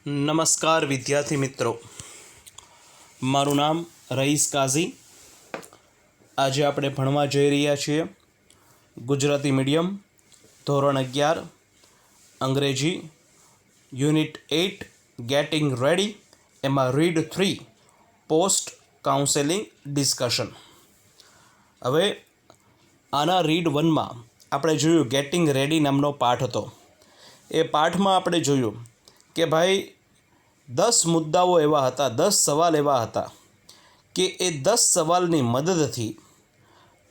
નમસ્કાર વિદ્યાર્થી મિત્રો, મારું નામ રઈસ કાઝી. આજે આપણે ભણવા જઈ રહ્યા છીએ ગુજરાતી મીડિયમ ધોરણ 11 અંગ્રેજી યુનિટ 8 ગેટિંગ રેડી, એમાં રીડ 3 પોસ્ટ કાઉન્સેલિંગ ડિસ્કશન. હવે આના રીડ 1માં આપણે જોયું ગેટિંગ રેડી નામનો પાઠ હતો. એ પાઠમાં આપણે જોયું કે ભાઈ 10 મુદ્દાઓ એવા હતા, 10 સવાલ એવા હતા કે એ 10 સવાલની મદદથી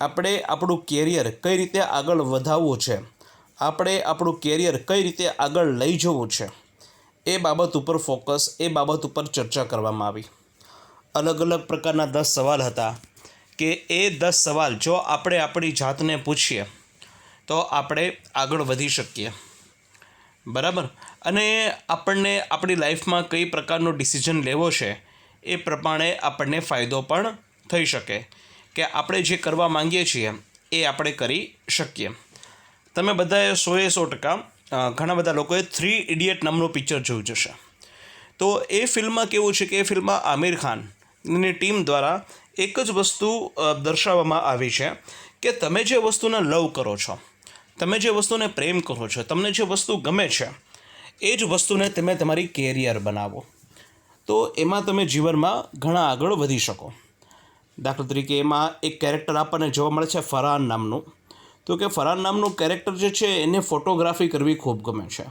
આપણે આપણું કેરિયર કઈ રીતે આગળ વધાવવું છે, આપણે આપણું કેરિયર કઈ રીતે આગળ લઈ જવું છે, એ બાબત ઉપર ફોકસ, એ બાબત ઉપર ચર્ચા કરવામાં આવી. અલગ અલગ પ્રકારના 10 સવાલ હતા કે એ 10 સવાલ જો આપણે આપણી જાતને પૂછીએ તો આપણે આગળ વધી શકીએ, બરાબર. અને આપણને આપણી લાઈફમાં કઈ પ્રકારનો ડિસિઝન લેવો છે એ પ્રમાણે આપણને ફાયદો પણ થઈ શકે કે આપણે જે કરવા માંગીએ છીએ એ આપણે કરી શકીએ. તમે બધાએ 100% ઘણા બધા લોકોએ 3 ઇડિયટ નામનું પિક્ચર જોયું જશે. તો એ ફિલ્મમાં કેવું છે કે એ ફિલ્મમાં આમિર ખાનની ટીમ દ્વારા એક જ વસ્તુ દર્શાવવામાં આવી છે કે તમે જે વસ્તુને લવ કરો છો, તમે જે વસ્તુને પ્રેમ કરો છો, તમને જે વસ્તુ ગમે છે એ જ વસ્તુને તમે તમારી કેરિયર બનાવો, તો એમાં તમે જીવનમાં ઘણા આગળ વધી શકો. દાખલા તરીકે એમાં એક કેરેક્ટર આપણને જોવા મળે છે ફરહાન નામનું. તો કે ફરહાન નામનું કેરેક્ટર જે છે એને ફોટોગ્રાફી કરવી ખૂબ ગમે છે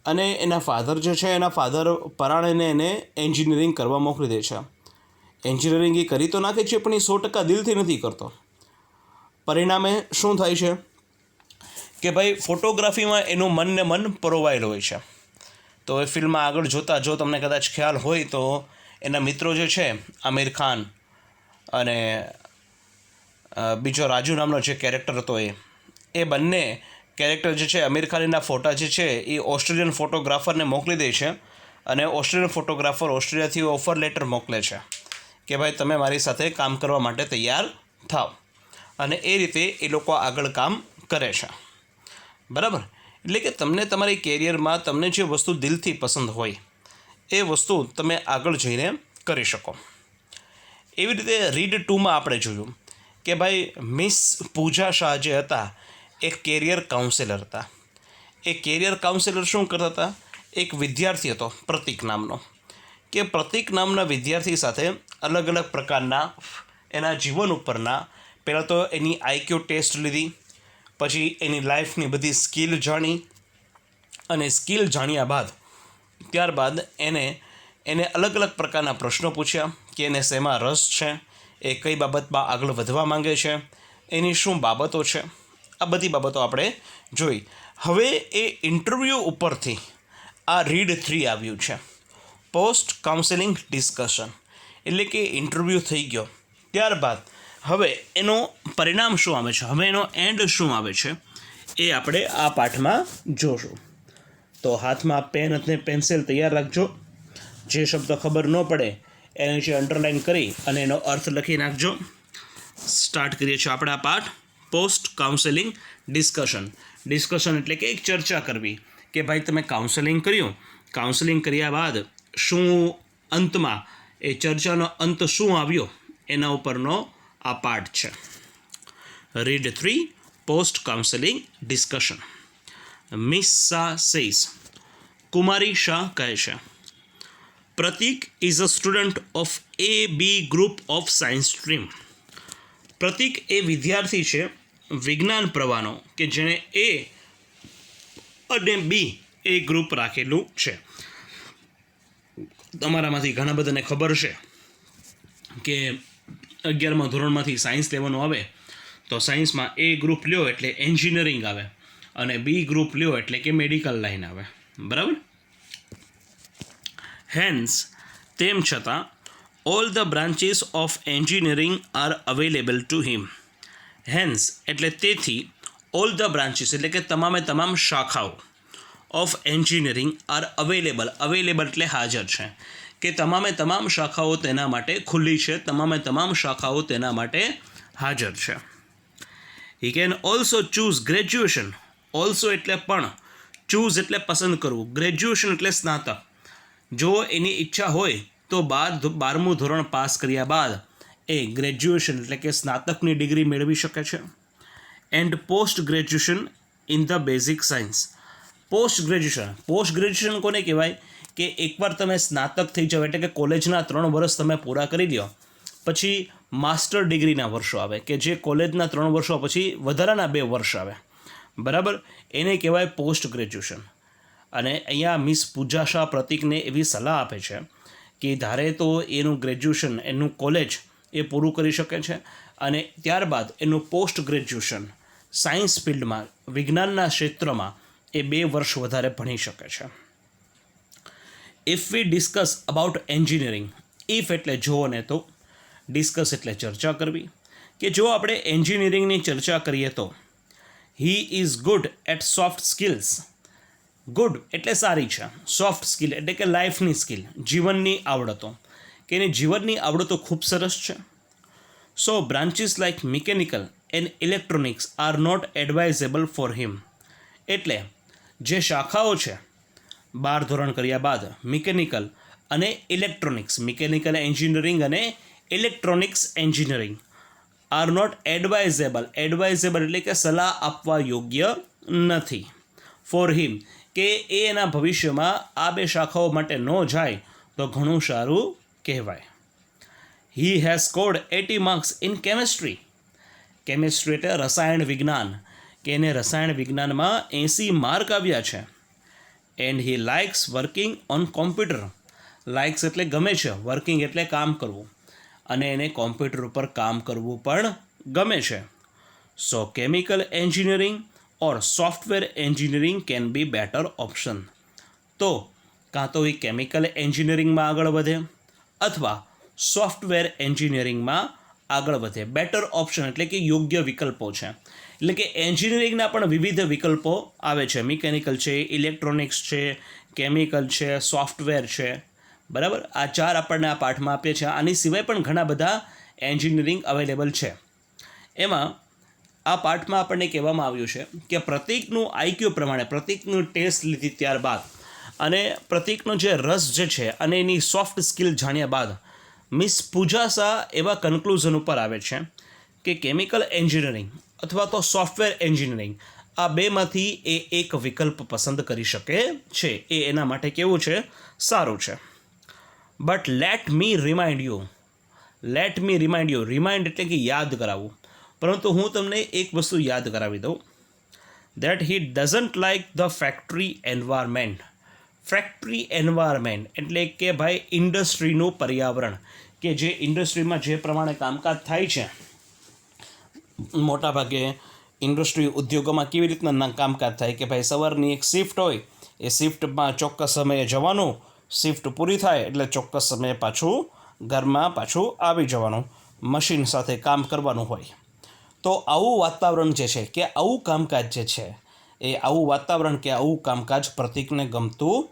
અને એના ફાધર જે છે, એના ફાધર પરાણે એને એન્જિનિયરિંગ કરવા મોકલી દે છે. એન્જિનિયરિંગ એ કરી તો નાખે છે પણ એ 100% દિલથી નથી કરતો. પરિણામે શું થાય છે કે ભાઈ ફોટોગ્રાફીમાં એનું મનને મન પરોવાયેલું હોય છે. તો એ ફિલ્મમાં આગળ જોતાં જો તમને કદાચ ખ્યાલ હોય તો એના મિત્રો જે છે આમિર ખાન અને બીજો રાજુ નામનો જે કેરેક્ટર હતો એ બંને કેરેક્ટર જે છે આમિર ખાનના ફોટા જે છે એ ઓસ્ટ્રેલિયન ફોટોગ્રાફરને મોકલી દે છે અને ઓસ્ટ્રેલિયન ફોટોગ્રાફર ઓસ્ટ્રેલિયાથી ઓફર લેટર મોકલે છે કે ભાઈ તમે મારી સાથે કામ કરવા માટે તૈયાર થાવ, અને એ રીતે એ લોકો આગળ કામ કરે છે, બરાબર. એટલે કે તમને તમારી કેરિયરમાં તમને જે વસ્તુ દિલથી પસંદ હોય એ વસ્તુ તમે આગળ જઈને કરી શકો. એવી રીતે રીડ 2માં આપણે જોયું કે ભાઈ મિસ પૂજા શાહ જે હતા એક કેરિયર કાઉન્સેલર હતા. એ કેરિયર કાઉન્સેલર શું કરતા હતા? એક વિદ્યાર્થી હતો પ્રતિક નામનો, કે પ્રતિક નામના વિદ્યાર્થી સાથે અલગ અલગ પ્રકારના એના જીવન ઉપરના, પહેલાં તો એની આઈક્યુ ટેસ્ટ લીધી, પછી એની લાઈફની બધી સ્કિલ જાણી, અને સ્કિલ જાણ્યા બાદ ત્યારબાદ એને અલગ અલગ પ્રકારના પ્રશ્નો પૂછ્યા કે એને શેમાં રસ છે, એ કઈ બાબતમાં આગળ વધવા માંગે છે, એની શું બાબતો છે, આ બધી બાબતો આપણે જોઈ. હવે એ ઇન્ટરવ્યૂ ઉપરથી આ રીડ 3 આવ્યું છે, પોસ્ટ કાઉન્સેલિંગ ડિસ્કશન. એટલે કે ઇન્ટરવ્યૂ થઈ ગયો, ત્યારબાદ હવે એનું પરિણામ શું આવે છે, હવે એનો એન્ડ શું આવે છે એ આપણે આ પાઠમાં જોશું. તો હાથમાં પેન અને પેન્સિલ તૈયાર રાખજો. જે શબ્દ ખબર ન પડે એને જે અંડરલાઇન કરી અને એનો અર્થ લખી નાખજો. સ્ટાર્ટ કરીએ છીએ આપણે આ પાઠ, પોસ્ટ કાઉન્સેલિંગ ડિસ્કશન. ડિસ્કશન એટલે કે એક ચર્ચા કરવી કે ભાઈ તમે કાઉન્સેલિંગ કર્યું, કાઉન્સેલિંગ કર્યા બાદ શું અંતમાં એ ચર્ચાનો અંત શું આવ્યો એના ઉપરનો આ પાઠ છે. Read 3 post counselling discussion. Miss Shah says, કુમારી શાહ કહે છે, Pratik is a student of AB group of science stream. Pratik એ વિદ્યાર્થી છે વિજ્ઞાન પ્રવાહનો કે જેણે A અને B એ ગ્રુપ રાખેલું છે. તમારામાંથી ઘણા બધાને ખબર છે કે 11મા ધોરણમાંથી સાયન્સ લેવાનું આવે તો સાયન્સમાં A ગ્રુપ લ્યો એટલે એન્જિનિયરિંગ આવે અને B ગ્રુપ લ્યો એટલે કે મેડિકલ લાઈન આવે, બરાબર. હેન્સ, તેમ છતાં all the branches of engineering are available to him. Hence એટલે તેથી, ઓલ ધ બ્રાન્ચીસ એટલે કે તમામ શાખાઓ of engineering are available. Available એટલે હાજર છે, કે તમામ શાખાઓ તેના માટે ખુલ્લી છે, તમામ શાખાઓ તેના માટે હાજર છે. He can also choose graduation. Also એટલે પણ, ચૂઝ એટલે પસંદ કરવું, ગ્રેજ્યુએશન એટલે સ્નાતક. જો એની ઈચ્છા હોય તો 12મું ધોરણ પાસ કર્યા બાદ એ ગ્રેજ્યુએશન એટલે કે સ્નાતકની ડિગ્રી મેળવી શકે છે. And post graduation in the basic science. Post graduation કોને કહેવાય કે એકવાર તમે સ્નાતક થઈ જાઓ એટલે કે કોલેજના 3 વર્ષ તમે પૂરા કરી લો પછી માસ્ટર ડિગ્રીના વર્ષો આવે કે જે કોલેજના 3 વર્ષો પછી વધારાના 2 વર્ષ આવે, બરાબર, એને કહેવાય પોસ્ટ ગ્રેજ્યુએશન. અને અહીંયા મિસ પૂજા શાહ પ્રતિકને એવી સલાહ આપે છે કે ધારે તો એનું ગ્રેજ્યુએશન એનું કોલેજ એ પૂરું કરી શકે છે અને ત્યારબાદ એનું પોસ્ટ ગ્રેજ્યુએશન સાયન્સ ફિલ્ડમાં વિજ્ઞાનના ક્ષેત્રમાં એ 2 વર્ષ વધારે ભણી શકે છે. If V discuss about engineering, if એટલે જો ને તો, ડિસ્કસ એટલે ચર્ચા કરવી, કે જો આપણે એન્જિનિયરિંગની ચર્ચા કરીએ તો he is good at soft skills. Good એટલે સારી છે, સોફ્ટ સ્કિલ એટલે કે લાઈફની સ્કિલ, જીવનની આવડતો, કે એની જીવનની આવડતો ખૂબ સરસ છે. So branches like mechanical and electronics are not advisable for him. એટલે જે શાખાઓ છે 12 ધોરણ કર્યા બાદ મિકેનિકલ અને ઇલેક્ટ્રોનિક્સ, મિકેનિકલ એન્જિનિયરિંગ અને electronics engineering are not advisable એટલે કે સલાહ આપવા યોગ્ય નથી ફોર હિમ, કે એ એના ભવિષ્યમાં આ 2 શાખાઓ માટે ન જાય તો ઘણું સારું કહેવાય. He has scored 80 marks in chemistry. Chemistry એટલે રસાયણ વિજ્ઞાન, કે એને રસાયણ વિજ્ઞાનમાં 80 માર્ક આવ્યા છે. And he likes working on computer. Likes એટલે ગમે છે, વર્કિંગ એટલે કામ કરવું, અને એને કોમ્પ્યુટર ઉપર કામ કરવું પણ ગમે છે. So chemical engineering or software engineering can be better option. તો કાં તો એ કેમિકલ એન્જિનિયરિંગમાં આગળ વધે અથવા સોફ્ટવેર એન્જિનિયરિંગમાં આગળ વધે. બેટર ઓપ્શન એટલે કે યોગ્ય વિકલ્પો છે. એટલે કે એન્જિનિયરિંગના પણ વિવિધ વિકલ્પો આવે છે. મિકેનિકલ છે, ઇલેક્ટ્રોનિક્સ છે, કેમિકલ છે, સોફ્ટવેર છે, બરાબર. આ 4 આપણને આ પાઠમાં આપીએ છીએ. આની સિવાય પણ ઘણા બધા એન્જિનિયરિંગ અવેલેબલ છે. એમાં આ પાઠમાં આપણને કહેવામાં આવ્યું છે કે પ્રતીકનું આઈક્યુ પ્રમાણે પ્રતીકનું ટેસ્ટ લીધી ત્યારબાદ અને પ્રતીકનો જે રસ જે છે અને એની સોફ્ટ સ્કિલ જાણ્યા બાદ મિસ પૂજા શાહ એવા કન્ક્લુઝન ઉપર આવે છે કે કેમિકલ એન્જિનિયરિંગ અથવા તો સોફ્ટવેર એન્જિનિયરિંગ આ 2માંથી એ એક વિકલ્પ પસંદ કરી શકે છે. એ એના માટે કેવું છે? સારું છે. But let me remind you, remind એટલે કે યાદ કરાવવું, પરંતુ હું તમને એક વસ્તુ યાદ કરાવી દઉં, that he doesn't like the factory environment. Factory environment એટલે કે ભાઈ ઇન્ડસ્ટ્રીનું પર્યાવરણ, કે જે ઇન્ડસ્ટ્રીમાં જે પ્રમાણે કામકાજ થાય છે, મોટાભાગે ઇન્ડસ્ટ્રી ઉદ્યોગોમાં કેવી રીતના કામકાજ થાય કે ભાઈ સવારની એક શિફ્ટ હોય, એ શિફ્ટમાં ચોક્કસ સમયે જવાનું, શિફ્ટ પૂરી થાય એટલે ચોક્કસ સમયે પાછું ઘરમાં આવી જવાનું, મશીન સાથે કામ કરવાનું હોય. તો આવું વાતાવરણ જે છે કે આવું કામકાજ જે છે એ આવું વાતાવરણ કે આવું કામકાજ પ્રતીકને ગમતું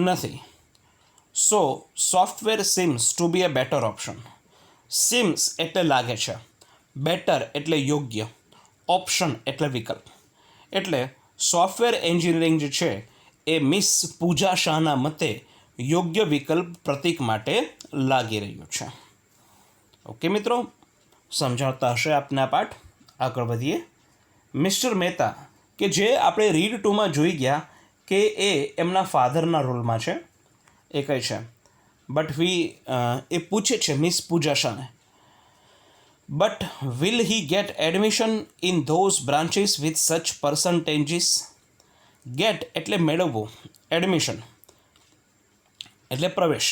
નથી. So software seems to be a better option. Seems એટલે લાગે છે, બેટર એટલે યોગ્ય, ઓપ્શન એટલે વિકલ્પ. એટલે સોફ્ટવેર એન્જિનિયરિંગ જે છે એ મિસ પૂજા શાહના મતે યોગ્ય વિકલ્પ પ્રતીક માટે લાગી રહ્યું છે. ઓકે મિત્રો, સમજાવતા હશે આપને આ પાઠ. આગળ વધીએ. મિસ્ટર મહેતા કે જે આપણે રીડ 2માં જોઈ ગયા કે એ એમના ફાધરના રોલમાં છે, એ કહે છે બટ એ પૂછે છે મિસ પૂજા શાહને, but will he get admission in those branches with such percentages. Gate એટલે મેળવવું, એડમિશન એટલે પ્રવેશ,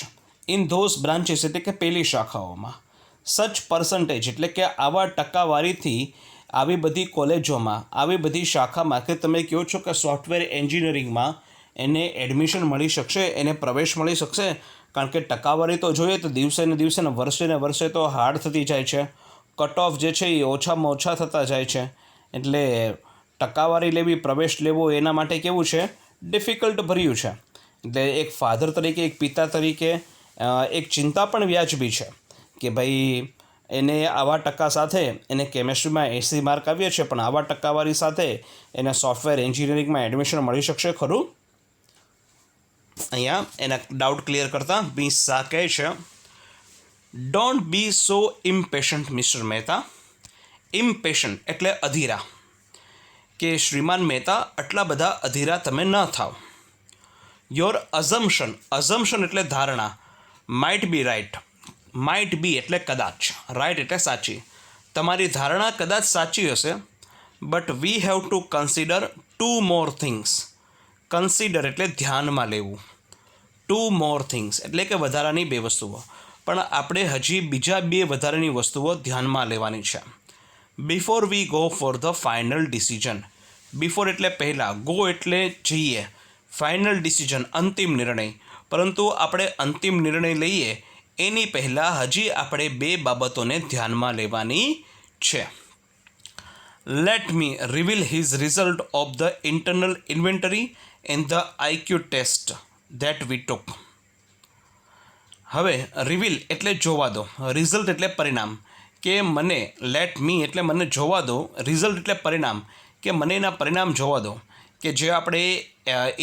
ઇન ધોઝ બ્રાન્ચીસ એટલે કે પેલી શાખાઓમાં, સચ પર્સન્ટેજ એટલે કે આવા ટકાવારીથી આવી બધી કોલેજોમાં, આવી બધી શાખામાં કે તમે કહો છો કે સોફ્ટવેર એન્જિનિયરિંગમાં એને એડમિશન મળી શકશે, એને પ્રવેશ મળી શકશે. કારણ કે ટકાવારી તો જોઈએ તો દિવસે ને વર્ષે તો હાર્ડ થતી જાય છે. કટ ઓફ જે છે એ ઓછામાં ઓછા થતા જાય છે. એટલે ટકાવારી લેવી, પ્રવેશ લેવો એના માટે કેવું છે? ડિફિકલ્ટ ભર્યું છે. એટલે એક ફાધર તરીકે, એક પિતા તરીકે એક ચિંતા પણ વ્યાજબી છે કે ભાઈ એને આવા ટકા સાથે એને કેમેસ્ટ્રીમાં 80 માર્ક આવ્યા છે, પણ આવા ટકાવારી સાથે એને સોફ્ટવેર એન્જિનિયરિંગમાં એડમિશન મળી શકશે ખરું? અહીંયા એના ડાઉટ ક્લિયર કરતા મિસ શાહ કહે છે, don't be so impatient mister Mehta. Impatient એટલે અધીરા, કે શ્રીમાન મહેતા આટલા બધા અધીરા તમે ન થાવ. યોર અઝમ્પશન એટલે ધારણા. Might be right. Might be એટલે કદાચ, રાઇટ એટલે સાચી. તમારી ધારણા કદાચ સાચી હશે, but we have to consider 2 more things. Consider એટલે ધ્યાનમાં લેવું. 2 more થિંગ્સ એટલે કે વધારાની 2 વસ્તુઓ. પણ આપણે હજી બીજા 2 વધારાની વસ્તુઓ ધ્યાનમાં લેવાની છે. Before we go for the final decision. Before એટલે પહેલાં, ગો એટલે જઈએ, ફાઇનલ ડિસિઝન અંતિમ નિર્ણય. પરંતુ આપણે અંતિમ નિર્ણય લઈએ એની પહેલાં હજી આપણે 2 બાબતોને ધ્યાનમાં લેવાની છે. Let me reveal his result of the internal inventory and the IQ test that we took. હવે રિવીલ એટલે જોવા દો, રિઝલ્ટ એટલે પરિણામ. કે મને, લેટ મી એટલે મને જોવા દો, રિઝલ્ટ એટલે પરિણામ, કે મને એના પરિણામ જોવા દો. કે જે આપણે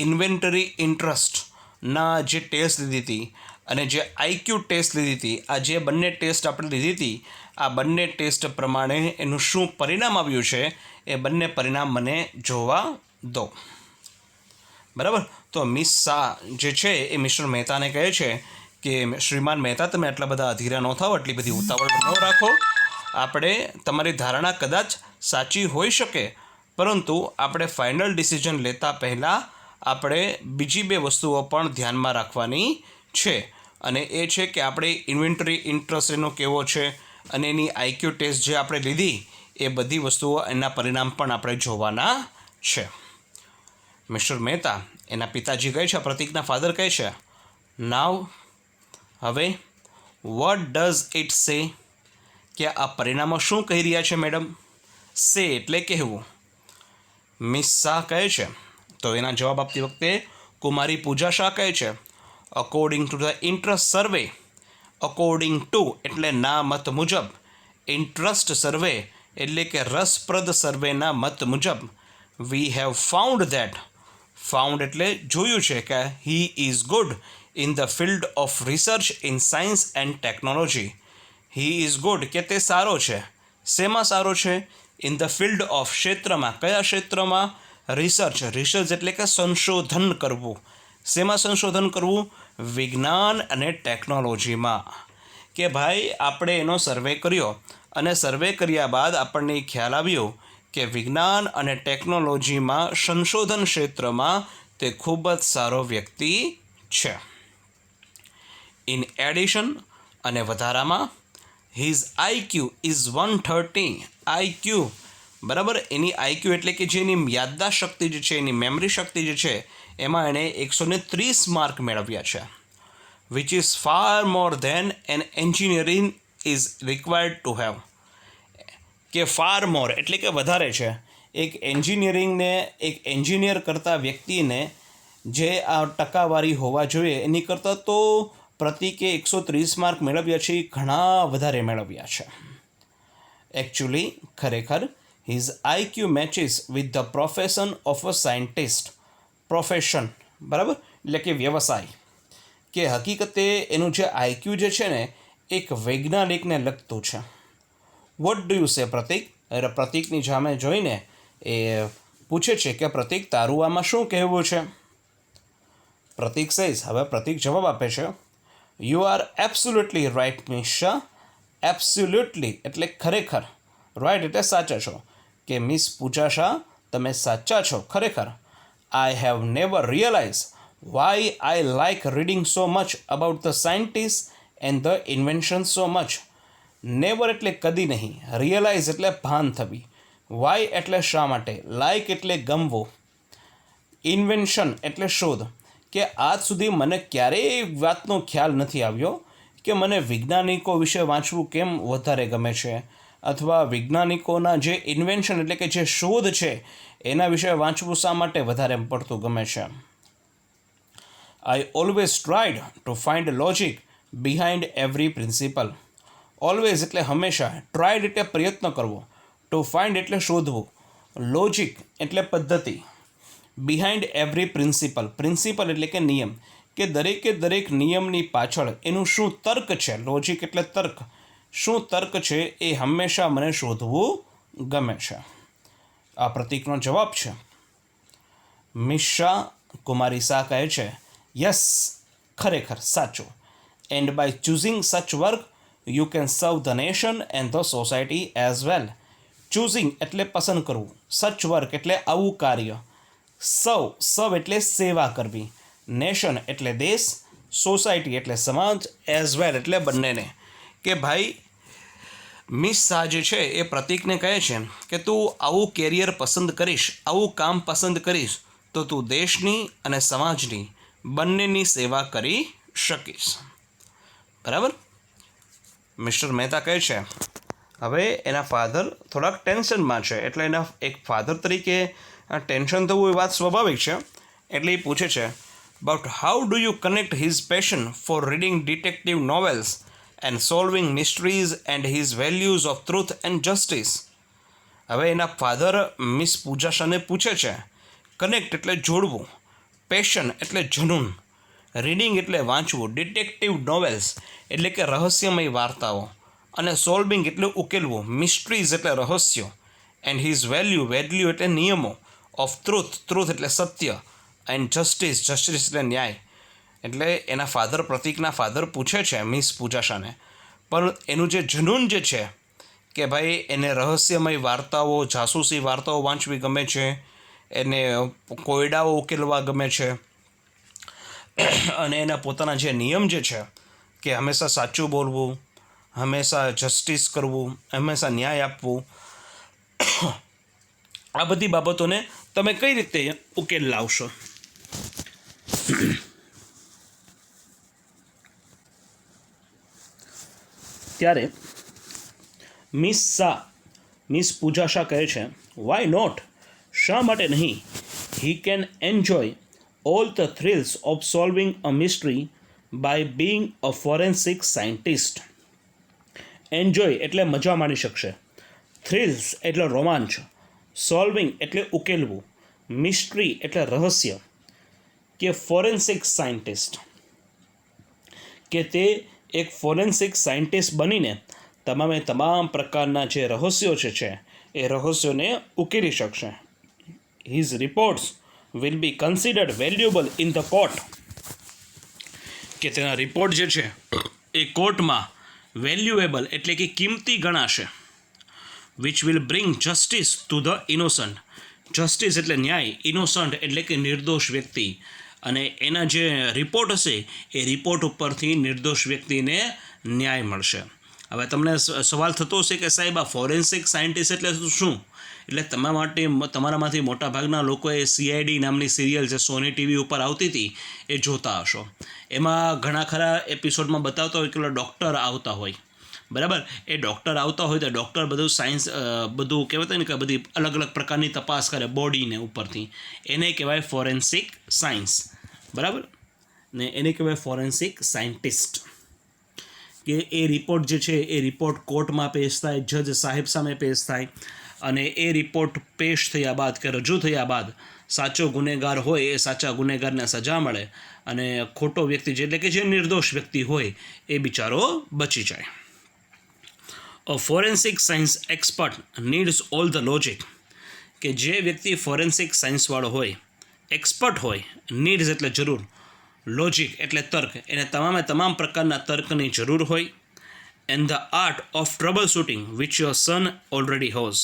ઇન્વેન્ટરી ઇન્ટરેસ્ટના જે ટેસ્ટ લીધી હતી અને જે આઈક્યુ ટેસ્ટ લીધી હતી, આ જે બંને ટેસ્ટ આપણે લીધી હતી, આ બંને ટેસ્ટ પ્રમાણે એનું શું પરિણામ આવ્યું છે એ બંને પરિણામ મને જોવા દો. બરાબર. તો મિસ શાહ જે છે એ મિસ્ટર મહેતાને કહે છે કે શ્રીમાન મહેતા, તમે આટલા બધા અધીરા ન થાઓ, આટલી બધી ઉતાવળ ન રાખો. આપણે, તમારી ધારણા કદાચ સાચી હોઈ શકે, પરંતુ આપણે ફાઇનલ ડિસિઝન લેતા પહેલાં આપણે બીજી 2 વસ્તુઓ પણ ધ્યાનમાં રાખવાની છે. અને એ છે કે આપણે ઇન્વેન્ટરી ઇન્ટરેસ્ટ એનો કેવો છે અને એની આઈક્યુ ટેસ્ટ જે આપણે લીધી એ બધી વસ્તુઓ, એના પરિણામ પણ આપણે જોવાના છે. મિસ્ટર મહેતા, એના પિતાજી કહે છે, પ્રતીકના ફાધર કહે છે, નાવ, હવે વોટ ડઝ ઇટ સે, કે આ પરિણામો શું કહી રહ્યા છે મેડમ? સે એટલે કહેવું. મિસ શાહ કહે છે, તો એના જવાબ આપતી વખતે કુમારી પૂજા શાહ કહે છે, according to the interest survey. According to એટલે ના મત મુજબ, ઇન્ટરેસ્ટ સર્વે એટલે કે રસપ્રદ સર્વેના મત મુજબ, we have found that. Found એટલે જોયું છે કે હી is good in the field of research in science and technology. He is good કે તે સારો છે. શેમાં સારો છે? ઇન ધ ફિલ્ડ ઓફ, ક્ષેત્રમાં. કયા ક્ષેત્રમાં? રિસર્ચ. રિસર્ચ એટલે કે સંશોધન કરવું. શેમાં સંશોધન કરવું? વિજ્ઞાન અને ટેકનોલોજીમાં. કે ભાઈ આપણે એનો સર્વે કર્યો અને સર્વે કર્યા બાદ આપણને ખ્યાલ આવ્યો કે વિજ્ઞાન અને ટેકનોલોજીમાં, સંશોધન ક્ષેત્રમાં તે ખૂબ જ સારો વ્યક્તિ છે. ઇન એડિશન અને વધારામાં, હિઝ આઈક્યુ ઇઝ 130. આઈક્યુ, બરાબર, એની આઈક્યુ એટલે કે જે એની યાદદાસ્ત શક્તિ જે છે, એની મેમરી શક્તિ જે છે, એમાં એણે 130 માર્ક મેળવ્યા છે. Which is far more than an engineering is required to have. કે ફાર મોર એટલે કે વધારે છે. એક એન્જિનિયર કરતા વ્યક્તિને જે આ ટકાવારી હોવા જોઈએ એની કરતાં તો પ્રતિકે 130 માર્ક મેળવ્યા છે, એ ઘણા વધારે મેળવ્યા છે. એકચ્યુઅલી, ખરેખર, his IQ matches with the profession of a scientist. Profession, બરાબર, એટલે કે વ્યવસાય. કે હકીકતે એનું જે આઈક્યુ જે છે ને, એક વૈજ્ઞાનિકને લગતું છે. વોટ ડુ યુ સે પ્રતીક? અરે પ્રતીકની સામે જોઈને એ પૂછે છે કે પ્રતીક, તારું આમાં શું કહેવું છે? પ્રતીક સેઝ, હવે પ્રતીક જવાબ આપે છે, you are absolutely right miss Shah. Absolutely એટલે ખરેખર, રાઇટ એટલે સાચા છો. કે મિસ પૂજા શાહ, તમે સાચા છો ખરેખર. I have never realise why I like reading so much about the scientist and the invention so much. Never એટલે કદી નહીં, રિયલાઇઝ એટલે ભાન થવી, વાય એટલે શા માટે, લાઇક એટલે ગમવું, ઇન્વેન્શન એટલે શોધ. કે આજ સુધી મને ક્યારેય વાતનો ખ્યાલ નથી આવ્યો કે મને વૈજ્ઞાનિકો વિશે વાંચવું કેમ વધારે ગમે છે, અથવા વૈજ્ઞાનિકોના જે ઇન્વેન્શન એટલે કે જે શોધ છે એના વિશે વાંચવું શા માટે વધારે પડતું ગમે છે. I always tried to find logic behind every principal. Always એટલે હંમેશા, ટ્રાઇડ એટલે પ્રયત્ન કરવો, ટુ ફાઇન્ડ એટલે શોધવું, લોજિક એટલે પદ્ધતિ, બિહાઇન્ડ એવરી પ્રિન્સિપલ. પ્રિન્સિપલ એટલે કે નિયમ. કે દરેક નિયમની પાછળ એનું શું તર્ક છે, લોજિક એટલે તર્ક, શું તર્ક છે એ હંમેશા મને શોધવું ગમે છે. આ પ્રતીકનો જવાબ છે. મિસ શાહ, કુમારી શાહ કહે છે, યસ, ખરેખર સાચું. And by choosing such work you can serve the nation and the society as well. Choosing એટલે પસંદ કરવું, સચ વર્ક એટલે આવું કાર્ય, સર્વ એટલે સેવા કરવી, નેશન એટલે દેશ, સોસાયટી એટલે સમાજ, એઝ વેલ એટલે બંનેને. કે ભાઈ મિસ શાહ જે છે એ પ્રતીકને કહે છે કે તું આવું કેરિયર પસંદ કરીશ, આવું કામ પસંદ કરીશ તો તું દેશની અને સમાજની બંનેની સેવા કરી શકીશ. બરાબર. મિસ્ટર મહેતા કહે છે હવે એના ફાધર થોડાક ટેન્શનમાં છે, એટલે એના એક ફાધર તરીકે ટેન્શન થવું એ વાત સ્વાભાવિક છે. એટલે એ પૂછે છે, but how do you connect his passion for reading detective novels and solving mysteries and his values of truth and justice. હવે એના ફાધર મિસ પૂજા શાહને પૂછે છે, કનેક્ટ એટલે જોડવું, પેશન એટલે જનૂન, રીડિંગ એટલે વાંચવું, ડિટેક્ટિવ નોવેલ્સ એટલે કે રહસ્યમય વાર્તાઓ, અને સોલ્વિંગ એટલે ઉકેલવું, મિસ્ટ્રીઝ એટલે રહસ્યો, એન્ડ હિઝ વેલ્યુ એટલે નિયમો, ઓફ ટ્રુથ એટલે સત્ય, એન્ડ જસ્ટિસ એટલે ન્યાય. એટલે એના ફાધર, પ્રતીકના ફાધર પૂછે છે મિસ પૂજા શાહને, પણ એનું જે જનૂન જે છે કે ભાઈ એને રહસ્યમય વાર્તાઓ, જાસૂસી વાર્તાઓ વાંચવી ગમે છે, એને કોયડાઓ ઉકેલવા ગમે છે, અને એના પોતાના જે નિયમ જે છે કે હંમેશા સાચું બોલવું, હંમેશા જસ્ટિસ કરવું, હંમેશા ન્યાય આપવું, આ બધી બાબતોને તમે કઈ રીતે ઉકેલ લાવશો? ત્યારે મિસ પૂજા શાહ કહે છે, વાય નોટ, શા માટે નહીં? He can enjoy all the thrills of solving a mystery by being a forensic scientist. Enjoy એટલે મજા માણી શકશે, થ્રિલ્સ એટલે રોમાંચ, સોલ્વિંગ એટલે ઉકેલવું, મિસ્ટ્રી એટલે રહસ્ય, કે ફોરેન્સિક સાયન્ટિસ્ટ કે તે એક ફોરેન્સિક સાયન્ટિસ્ટ બનીને તમામ પ્રકારના જે રહસ્યો છે એ રહસ્યોને ઉકેલી શકશે. His reports will be considered valuable in the court. કે તેના રિપોર્ટ જે છે એ કોર્ટમાં વેલ્યુએબલ એટલે કે કિંમતી ગણાશે. which will bring justice to the innocent. Justice એટલે ન્યાય, ઇનોસન્ટ એટલે કે નિર્દોષ વ્યક્તિ, અને એના જે રિપોર્ટ હશે એ રિપોર્ટ ઉપરથી નિર્દોષ વ્યક્તિને ન્યાય મળશે. હવે તમને સવાલ થતો હશે કે સાહેબ આ ફોરેન્સિક સાયન્ટિસ્ટ એટલે શું? એટલે તમારામાંથી મોટાભાગના લોકોએ CID નામની સિરિયલ જે સોની ટીવી ઉપર આવતી હતી એ જોતા હશો. એમાં ઘણા ખરા એપિસોડમાં બતાવતા હોય કે ડૉક્ટર આવતા હોય, બરાબર? એ ડૉક્ટર આવતા હોય તો ડૉક્ટર બધું સાયન્સ, બધું કહેવાય ને કે બધી અલગ અલગ પ્રકારની તપાસ કરે બોડીને ઉપરથી, એને કહેવાય ફોરેન્સિક સાયન્સ, બરાબર? ને એને કહેવાય ફોરેન્સિક સાયન્ટિસ્ટ. કે એ રિપોર્ટ જે છે એ રિપોર્ટ કોર્ટમાં પેશ થાય, જજ સાહેબ સામે પેશ થાય, અને એ રિપોર્ટ પેશ થયા બાદ કે રજૂ થયા બાદ સાચો ગુનેગાર હોય એ સાચા ગુનેગારને સજા મળે, અને ખોટો વ્યક્તિ એટલે કે જે નિર્દોષ વ્યક્તિ હોય એ બિચારો બચી જાય. A forensic science expert needs all the logic. કે જે વ્યક્તિ ફોરેન્સિક સાયન્સવાળો હોય, એક્સપર્ટ હોય, નીડ્સ એટલે જરૂર, લોજિક એટલે તર્ક, એને તમામ પ્રકારના તર્કની જરૂર હોય. And the art of troubleshooting which your son already has.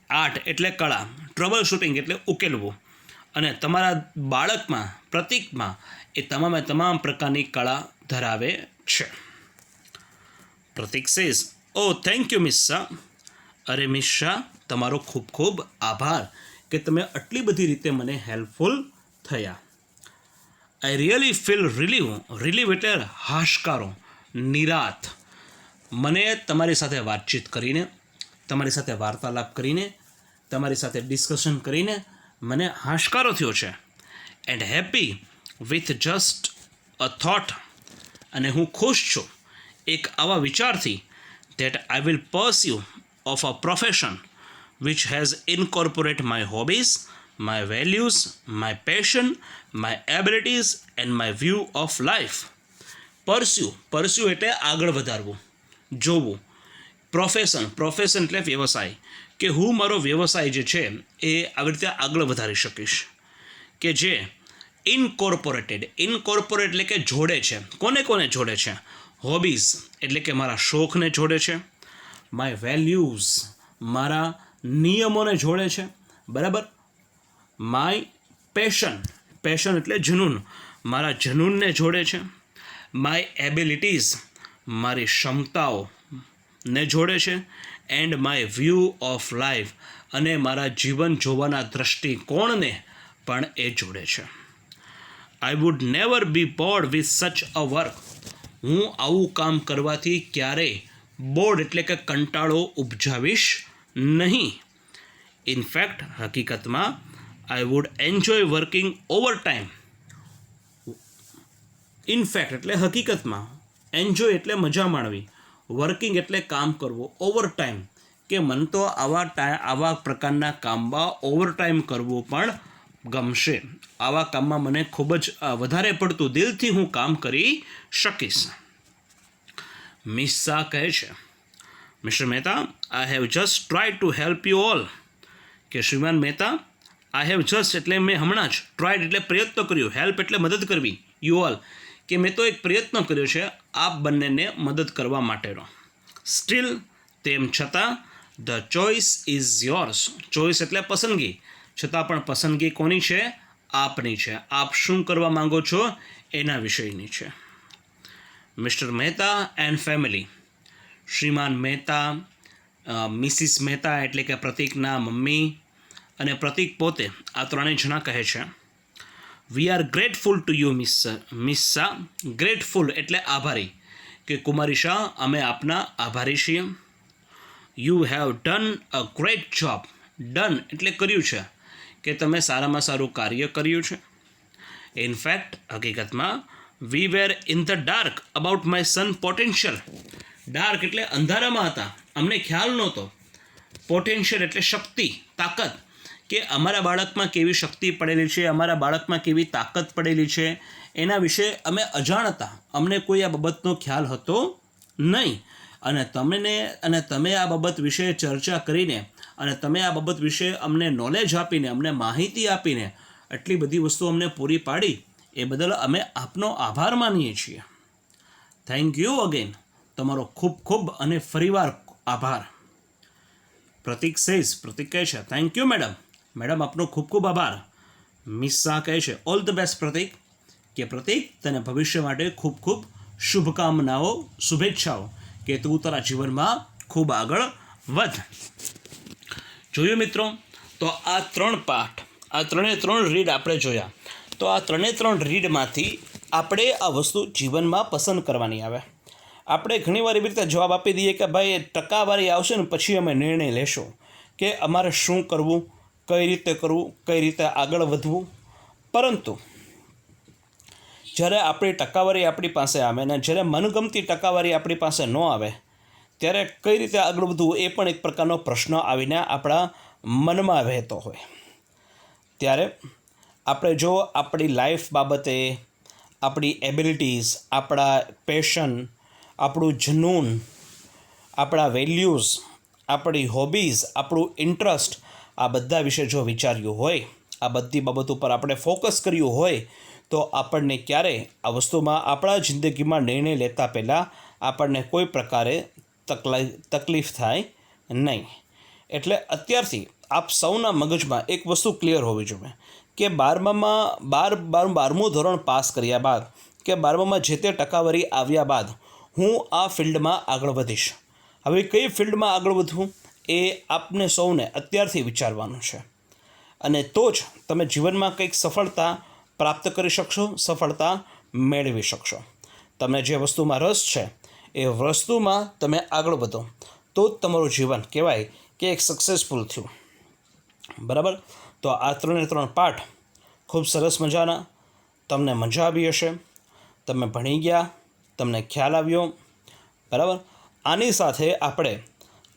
Art એટલે કળા, ટ્રબલ શૂટિંગ એટલે ઉકેલવું, અને તમારા બાળકમાં, પ્રતીકમાં એ તમામ પ્રકારની કળા ધરાવે છે. Pratik says, oh thank you miss Shah. અરે મિસ શાહ, તમારો ખૂબ ખૂબ આભાર કે તમે આટલી બધી રીતે મને હેલ્પફુલ થયા. આઈ રિયલી ફીલ રિલીવ એટલે હાશકારો, નિરાત. મને તમારી સાથે વાતચીત કરીને, તમારી સાથે વાર્તાલાપ કરીને, તમારી સાથે ડિસ્કશન કરીને મને હાશકારો થયો છે. And happy with just a thought. અને હું ખુશ છું એક આવા વિચારથી, that I will pursue of a profession which has incorporate my hobbies, my values, my passion, my abilities and my view of life. Pursue એટલે આગળ વધારવું, જોવું. પ્રોફેશન એટલે વ્યવસાય, કે હું મારો વ્યવસાય જે છે એ આવી રીતે આગળ વધારી શકીશ. કે જે ઇનકોર્પોરેટ એટલે કે જોડે છે. કોને જોડે છે? હોબીઝ એટલે કે મારા શોખને જોડે છે. માય વેલ્યુઝ મારા નિયમોને જોડે છે, બરાબર. માય પેશન એટલે જનૂન, મારા જનૂનને જોડે છે. માય એબિલિટીઝ મારી ક્ષમતાઓને જોડે છે. And my view of life અને મારા જીવન જોવાના દૃષ્ટિકોણને પણ એ જોડે છે. I would never be bored with such a work. હું આવું કામ કરવાથી ક્યારેય બોર્ડ એટલે કે કંટાળો ઉપજાવીશ નહીં. ઇનફેક્ટ હકીકતમાં I would enjoy working over time. In fact એટલે હકીકતમાં, એન્જોય એટલે મજા માણવી, વર્કિંગ એટલે કામ કરવું, ઓવર ટાઈમ કે મને તો આવા પ્રકારના કામમાં ઓવર ટાઈમ કરવું પણ ગમશે. આવા કામમાં મને ખૂબ જ વધારે પડતું દિલથી હું કામ કરી શકીશ. મિસ શાહ કહે છે, mister Mehta, I have just try to help you all. કે શ્રીમાન મહેતા, આઈ હેવ જસ્ટ એટલે મેં હમણાં જ, ટ્રાયડ એટલે પ્રયત્ન કર્યો, હેલ્પ એટલે મદદ કરવી, યુ ઓલ કે મેં તો એક પ્રયત્ન કર્યો છે આપ બંનેને મદદ કરવા માટેનો. સ્ટીલ તેમ છતાં the choice is yours. Choice એટલે પસંદગી, છતાં પણ પસંદગી કોની છે? આપની છે. આપ શું કરવા માંગો છો એના વિષયની છે. Mister Mehta and family. શ્રીમાન મહેતા, મિસિસ મહેતા એટલે કે પ્રતીકના મમ્મી અને પ્રતીક પોતે, આ ત્રણેય જણા કહે છે, we are grateful to you miss Shah. Grateful એટલે આભારી, કે કુમારી શાહ અમે આપના આભારી છીએ. You have done a great job. Done એટલે કર્યું છે, કે તમે સારામાં સારું કાર્ય કર્યું છે. ઇનફેક્ટ હકીકતમાં we were in the dark about my son potential. Dark એટલે અંધારામાં હતા, અમને ખ્યાલ નહોતો. પોટેન્શિયલ એટલે શક્તિ, તાકાત, કે અમારા બાળકમાં કેવી શક્તિ પડેલી છે, અમારા બાળકમાં કેવી તાકાત પડેલી છે, એના વિશે અમે અજાણ હતા. અમને કોઈ આ બાબતનો ખ્યાલ હતો નહીં. અને તમે આ બાબત વિશે ચર્ચા કરીને અને તમે આ બાબત વિશે અમને નોલેજ આપીને, અમને માહિતી આપીને આટલી બધી વસ્તુ અમને પૂરી પાડી, એ બદલ અમે આપનો આભાર માનીએ છીએ. Thank you again. તમારો ખૂબ ખૂબ અને ફરીવાર આભાર. પ્રતીક કહે છે, થેન્ક યુ મેડમ. મેડમ આપનો ખૂબ ખૂબ આભાર. મિસ શાહ કહે છે, ઓલ ધ બેસ્ટ પ્રતીક. કે પ્રતીક તને ભવિષ્ય માટે ખૂબ ખૂબ શુભકામનાઓ, શુભેચ્છાઓ, કે તું તારા જીવનમાં ખૂબ આગળ વધ. જોયું મિત્રો, તો આ 3 પાઠ, આ 3 રીડ આપણે જોયા. તો આ 3 રીડમાંથી આપણે આ વસ્તુ જીવનમાં પસંદ કરવાની આવે. આપણે ઘણીવાર એવી રીતે જવાબ આપી દઈએ કે ભાઈ ટકાવારી આવશે ને પછી અમે નિર્ણય લેશું કે અમારે શું કરવું, કઈ રીતે કરવું, કઈ રીતે આગળ વધવું. પરંતુ જ્યારે આપણી ટકાવારી આપણી પાસે આવે ને જ્યારે મનગમતી ટકાવારી આપણી પાસે ન આવે, ત્યારે કઈ રીતે આગળ વધવું એ પણ એક પ્રકારનો પ્રશ્ન આવીને આપણા મનમાં વહેતો હોય. ત્યારે આપણે જો આપણી લાઈફ બાબતે, આપણી એબિલિટીઝ, આપણા પેશન, આપણું જનૂન, આપણા વેલ્યુઝ, આપણી હોબીઝ, આપણું ઇન્ટરેસ્ટ, આ બધા વિશે જો વિચાર્યું હોય, આ બધી બાબત ઉપર આપણે ફોકસ કર્યું હોય, તો આપણને ક્યારેય આ વસ્તુમાં આપણા જિંદગીમાં નિર્ણય લેતા પહેલાં આપણને કોઈ પ્રકારે તકલીફ થાય નહીં. એટલે અત્યારથી આપ સૌના મગજમાં એક વસ્તુ ક્લિયર હોવી જોઈએ કે 12મું ધોરણ પાસ કર્યા બાદ કે 12માં જે તે ટકાવારી આવ્યા બાદ હું આ ફિલ્ડમાં આગળ વધીશ. હવે કઈ ફિલ્ડમાં આગળ વધવું એ આપને સૌને અત્યારથી વિચારવાનું છે. અને તો જ તમે જીવનમાં કંઈક સફળતા પ્રાપ્ત કરી શકશો, સફળતા મેળવી શકશો. તમને જે વસ્તુમાં રસ છે એ વસ્તુમાં તમે આગળ વધો તો જ તમારું જીવન કહેવાય કે એક સક્સેસફુલ થયું. બરાબર. તો આ 3 પાઠ ખૂબ સરસ મજાના, તમને મજા આવી હશે, તમે ભણી ગયા, તમને ખ્યાલ આવ્યો. બરાબર. આની સાથે આપણે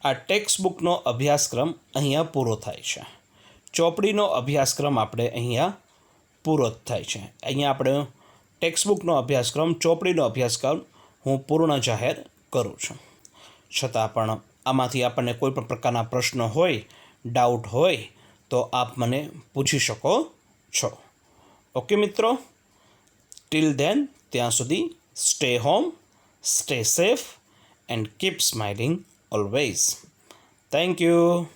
આ ટેક્સ્ટ બુકનો અભ્યાસક્રમ અહીંયા પૂરો થાય છે. ચોપડીનો અભ્યાસક્રમ આપણે અહીંયા પૂરો થાય છે. અહીંયા આપણે ટેક્સ્ટબુકનો અભ્યાસક્રમ, ચોપડીનો અભ્યાસક્રમ હું પૂર્ણ જાહેર કરું છું. છતાં પણ આમાંથી આપણને કોઈ પણ પ્રકારના પ્રશ્નો હોય, ડાઉટ હોય તો આપ મને પૂછી શકો છો. ઓકે મિત્રો, ટિલ ધેન, ત્યાં સુધી stay home, stay safe and keep smiling always. Thank you.